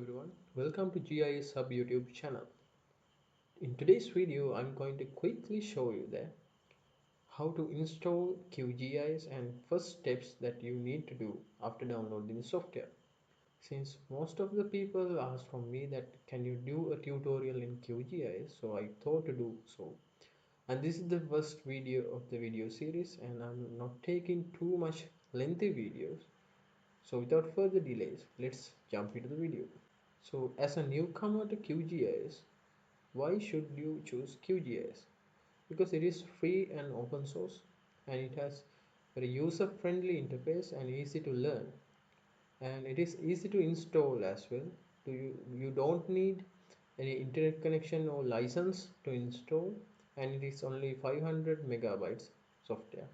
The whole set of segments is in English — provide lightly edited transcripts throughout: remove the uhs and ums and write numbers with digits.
everyone, welcome to GIS Hub YouTube channel. In today's video, I'm going to quickly show you that how to install QGIS and first steps that you need to do after downloading the software. Since most of the people asked from me that can you do a tutorial in QGIS, so I thought to do so. And this is the first video of the video series, and I'm not taking too much lengthy videos. So without further delays, let's jump into the video. So as a newcomer to QGIS, why should you choose QGIS? Because it is free and open source, and it has very user-friendly interface and easy to learn, and it is easy to install as well. You don't need any internet connection or license to install, and it is only 500 megabytes software,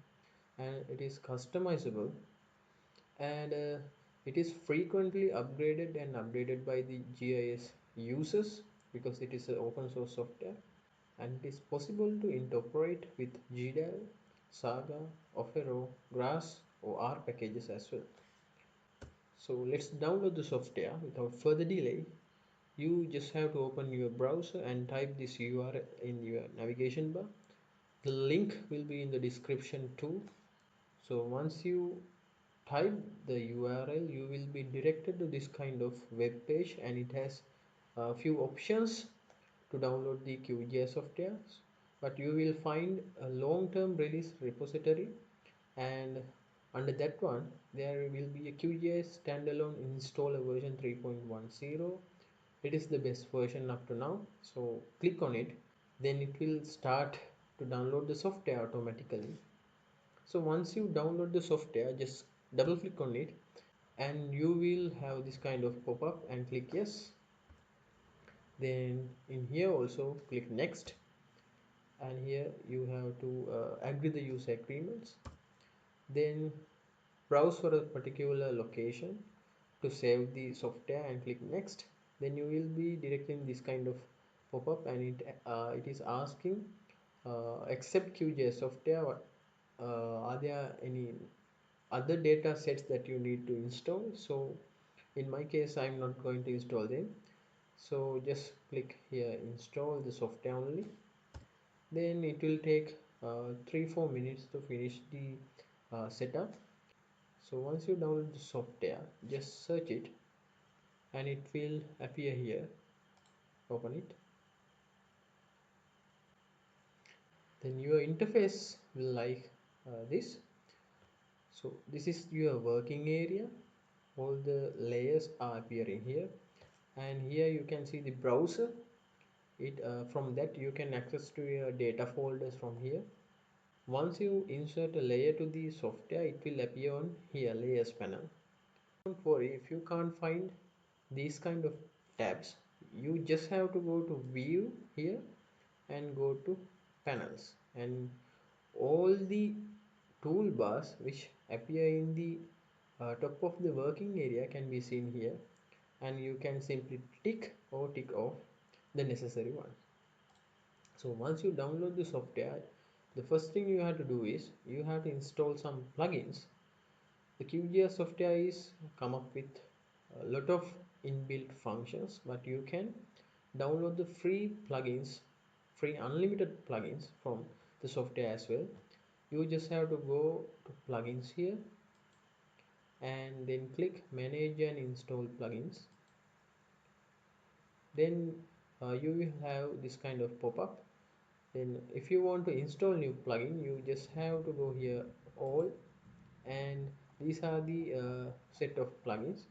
and it is customizable, and it is frequently upgraded and updated by the GIS users because it is an open source software, and it is possible to interoperate with GDAL, Saga, Ofero, Grass or R packages as well. So let's download the software without further delay. You just have to open your browser and type this URL in your navigation bar. The link will be in the description too. So once you type the URL, you will be directed to this kind of web page, and it has a few options to download the QGIS software. But you will find a long-term release repository, and under that one there will be a QGIS standalone installer version 3.10. It is the best version up to now, so click on it, then it will start to download the software automatically. So once you download the software, just double click on it, and you will have this kind of pop-up, and click yes. Then in here also click next, and here you have to agree the use agreements. Then browse for a particular location to save the software and click next. Then you will be directing this kind of pop-up, and it is asking accept QGIS software. Are there any other data sets that you need to install? So in my case, I'm not going to install them, so just click here install the software only. Then it will take 3-4 minutes to finish the setup. So once you download the software, just search it and it will appear here. Open it. Then your interface will like this. So this is your working area. All the layers are appearing here, and here you can see the browser. From that you can access to your data folders from here. Once you insert a layer to the software, it will appear on here layers panel. Don't worry if you can't find these kind of tabs. You just have to go to view here and go to panels, and all the toolbars which appear in the top of the working area can be seen here, and you can simply tick or tick off the necessary one. So once you download the software, the first thing you have to do is you have to install some plugins. The QGIS software is come up with a lot of inbuilt functions, but you can download the free plugins, free unlimited plugins from the software as well. You just have to go to plugins here and then click manage and install plugins. Then you will have this kind of pop-up. Then if you want to install new plugin, you just have to go here all, and these are the set of plugins.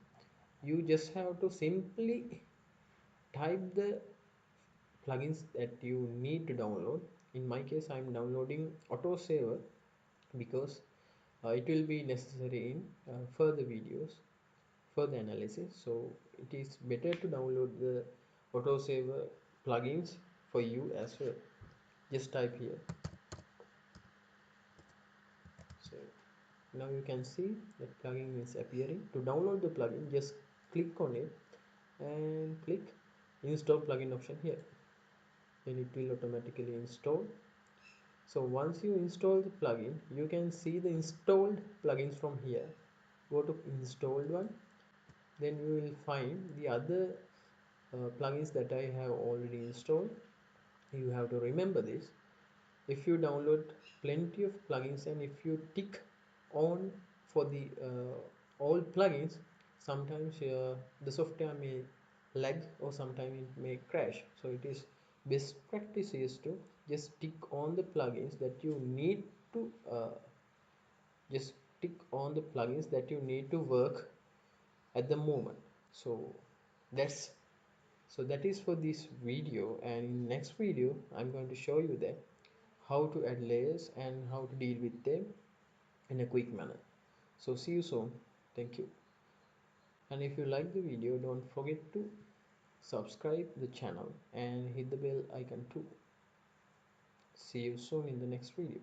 You just have to simply type the plugins that you need to download. In my case, I'm downloading autosaver because it will be necessary in further videos, further analysis. So it is better to download the autosaver plugins for you as well. Just type here. So now you can see that plugin is appearing. To download the plugin, just click on it and click install plugin option here, then it will automatically install. So once you install the plugin, you can see the installed plugins from here. Go to installed one, then we will find the other plugins that I have already installed. You have to remember this. If you download plenty of plugins and if you tick on for the all plugins, sometimes the software may lag or sometimes it may crash. So it is best practice is to just tick on the plugins that you need to just tick on the plugins that you need to work at the moment. That's that is for this video, and in next video I'm going to show you that how to add layers and how to deal with them in a quick manner. So see you soon. Thank you. And if you like the video, don't forget to subscribe the channel and hit the bell icon too. See you soon in the next video.